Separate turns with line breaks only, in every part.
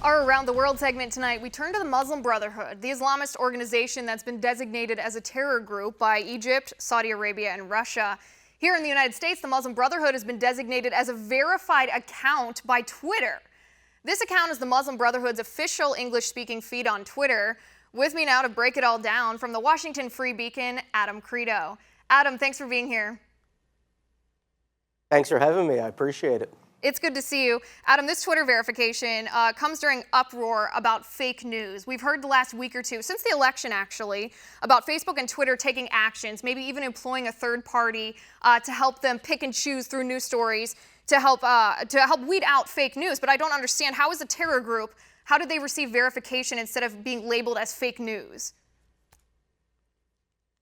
Our Around the World segment tonight, we turn to the Muslim Brotherhood, the Islamist organization that's been designated as a terror group by Egypt, Saudi Arabia, and Russia. Here in the United States, the Muslim Brotherhood has been designated as a verified account by Twitter. This account is the Muslim Brotherhood's official English-speaking feed on Twitter. With me now to break it all down from the Washington Free Beacon, Adam Kredo. Adam, thanks for being here.
Thanks for having me. I appreciate it.
It's good to see you. Adam, this Twitter verification comes during uproar about fake news. We've heard the last week or two, since the election actually, about Facebook and Twitter taking actions, maybe even employing a third party to help them pick and choose through news stories to help weed out fake news. But I don't understand, how is a terror group, how did they receive verification instead of being labeled as fake news?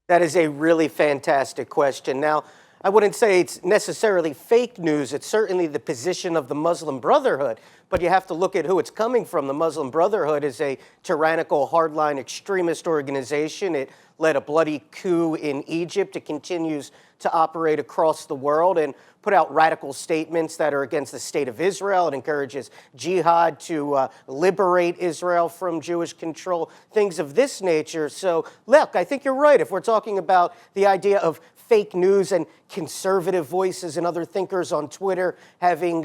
That is a really fantastic question. Now, I wouldn't say it's necessarily fake news. It's certainly the position of the Muslim Brotherhood. But you have to look at who it's coming from. The Muslim Brotherhood is a tyrannical, hardline extremist organization. It led a bloody coup in Egypt. It continues to operate across the world and put out radical statements that are against the state of Israel. It encourages jihad to liberate Israel from Jewish control, things of this nature. So, look, I think you're right. If we're talking about the idea of fake news and conservative voices and other thinkers on Twitter having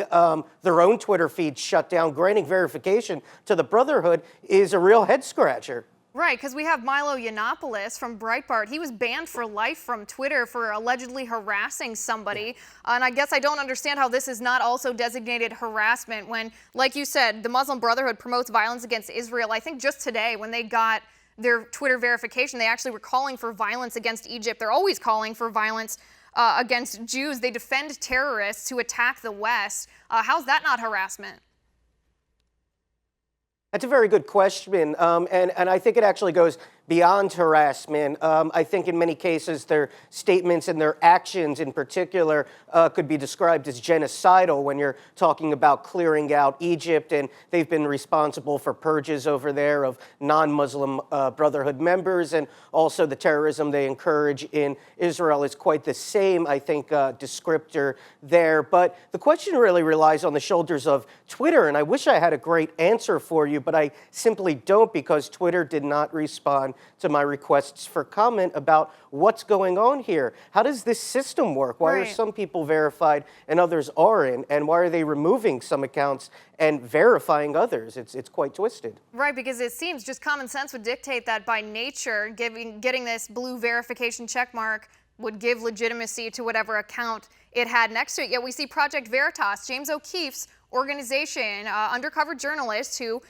their own Twitter feeds shut down, granting verification to the Brotherhood is a real head-scratcher.
Right, because we have Milo Yiannopoulos from Breitbart. He was banned for life from Twitter for allegedly harassing somebody. And I guess I don't understand how this is not also designated harassment when, like you said, the Muslim Brotherhood promotes violence against Israel. I think just today when they got their Twitter verification, they actually were calling for violence against Egypt. They're always calling for violence against Jews. They defend terrorists who attack the West. How's that not harassment?
That's a very good question, and I think it actually goes beyond harassment. I think in many cases their statements and their actions in particular could be described as genocidal when you're talking about clearing out Egypt, and they've been responsible for purges over there of non-Muslim Brotherhood members, and also the terrorism they encourage in Israel is quite the same, I think, descriptor there. But the question really relies on the shoulders of Twitter, and I wish I had a great answer for you, but I simply don't, because Twitter did not respond to my requests for comment about what's going on here. How does this system work? Why are some people verified and others aren't? And why are they removing some accounts and verifying others? It's quite twisted.
Right, because it seems just common sense would dictate that by nature, getting this blue verification check mark would give legitimacy to whatever account it had next to it. Yet we see Project Veritas, James O'Keefe's organization, undercover journalists who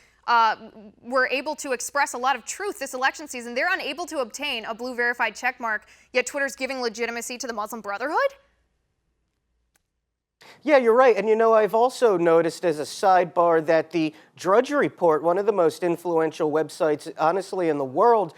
were able to express a lot of truth this election season. They're unable to obtain a blue verified checkmark, yet Twitter's giving legitimacy to the Muslim Brotherhood?
Yeah, you're right. And, you know, I've also noticed as a sidebar that the Drudge Report, one of the most influential websites, honestly, in the world,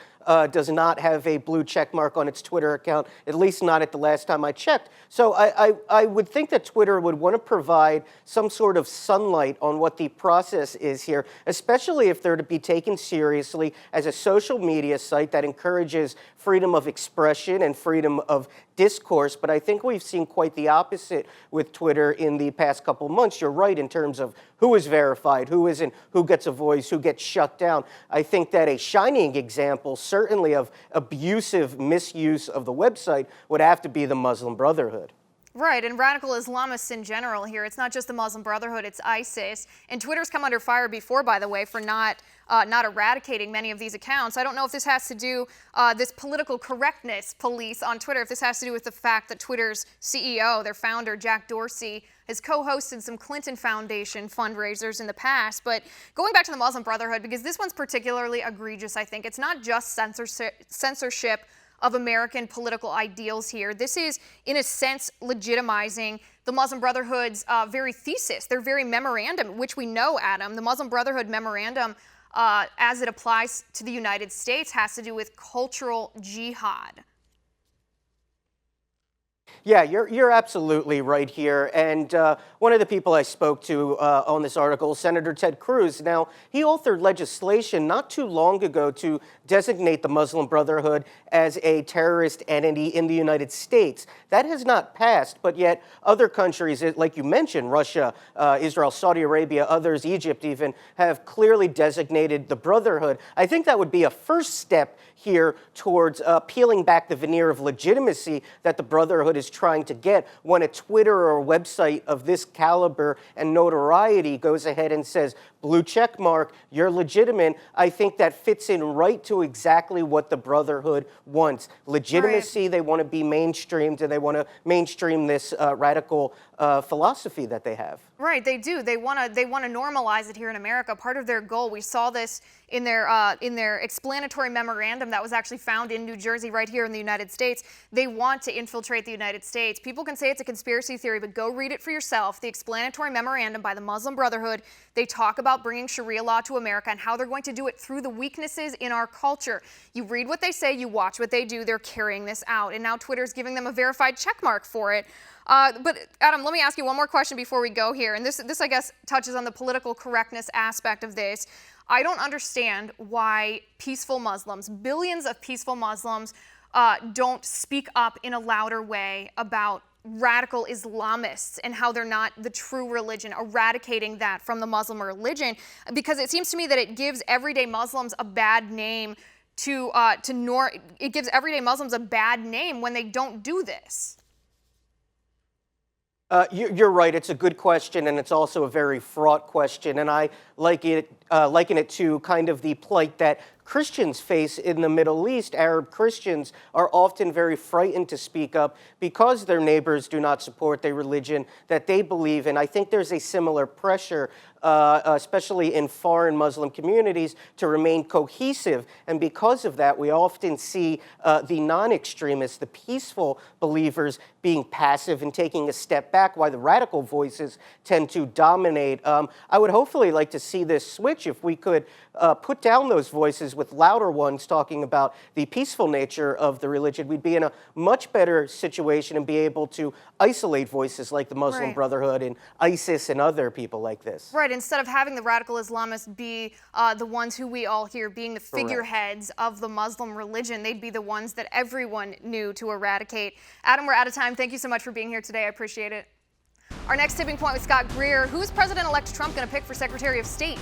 does not have a blue check mark on its Twitter account, at least not at the last time I checked. So I would think that Twitter would want to provide some sort of sunlight on what the process is here, especially if they're to be taken seriously as a social media site that encourages freedom of expression and freedom of discourse. But I think we've seen quite the opposite with Twitter in the past couple months. You're right in terms of who is verified, who isn't, who gets a voice, who gets shut down. I think that a shining example, certainly of abusive misuse of the website, would have to be the Muslim Brotherhood.
Right, and radical Islamists in general here. It's not just the Muslim Brotherhood, it's ISIS. And Twitter's come under fire before, by the way, for not eradicating many of these accounts. I don't know if this has to do, this political correctness police on Twitter, if this has to do with the fact that Twitter's CEO, their founder, Jack Dorsey, has co-hosted some Clinton Foundation fundraisers in the past. But going back to the Muslim Brotherhood, because this one's particularly egregious, I think. It's not just censorship of American political ideals here. This is, in a sense, legitimizing the Muslim Brotherhood's very thesis, their very memorandum, which we know, Adam, the Muslim Brotherhood memorandum, as it applies to the United States, has to do with cultural jihad.
Yeah, you're absolutely right here. And one of the people I spoke to on this article, Senator Ted Cruz, now he authored legislation not too long ago to designate the Muslim Brotherhood as a terrorist entity in the United States. That has not passed, but yet other countries, like you mentioned, Russia, Israel, Saudi Arabia, others, Egypt even, have clearly designated the Brotherhood. I think that would be a first step here towards peeling back the veneer of legitimacy that the Brotherhood is trying to get when a Twitter or a website of this caliber and notoriety goes ahead and says, blue check mark, you're legitimate. I think that fits in right to exactly what the Brotherhood wants. Legitimacy, right. They want to be mainstreamed, and they want to mainstream this radical philosophy that they have.
Right, they do. They want to normalize it here in America. Part of their goal, we saw this in their explanatory memorandum that was actually found in New Jersey, right here in the United States. They want to infiltrate the United States. People can say it's a conspiracy theory, but go read it for yourself. The explanatory memorandum by the Muslim Brotherhood, they talk about bringing Sharia law to America and how they're going to do it through the weaknesses in our culture. You read what they say, you watch what they do, they're carrying this out. And now Twitter's giving them a verified check mark for it. But Adam, let me ask you one more question before we go here. And this I guess, touches on the political correctness aspect of this. I don't understand why peaceful Muslims, billions of peaceful Muslims, don't speak up in a louder way about radical Islamists and how they're not the true religion, eradicating that from the Muslim religion, because it seems to me that it gives everyday Muslims a bad name it gives everyday Muslims a bad name when they don't do this.
You're right. It's a good question, and it's also a very fraught question. And I liken it to kind of the plight that Christians face in the Middle East. Arab Christians are often very frightened to speak up because their neighbors do not support the religion that they believe in. I think there's a similar pressure, especially in foreign Muslim communities, to remain cohesive. And because of that, we often see the non-extremists, the peaceful believers, being passive and taking a step back, while the radical voices tend to dominate. I would hopefully like to see this switch if we could put down those voices with louder ones talking about the peaceful nature of the religion. We'd be in a much better situation and be able to isolate voices like the Muslim Brotherhood and ISIS and other people like this.
Right, instead of having the radical Islamists be the ones who we all hear being the figureheads of the Muslim religion, they'd be the ones that everyone knew to eradicate. Adam, we're out of time. Thank you so much for being here today. I appreciate it. Our next tipping point with Scott Greer. Who's President-elect Trump going to pick for Secretary of State?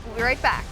We'll be right back.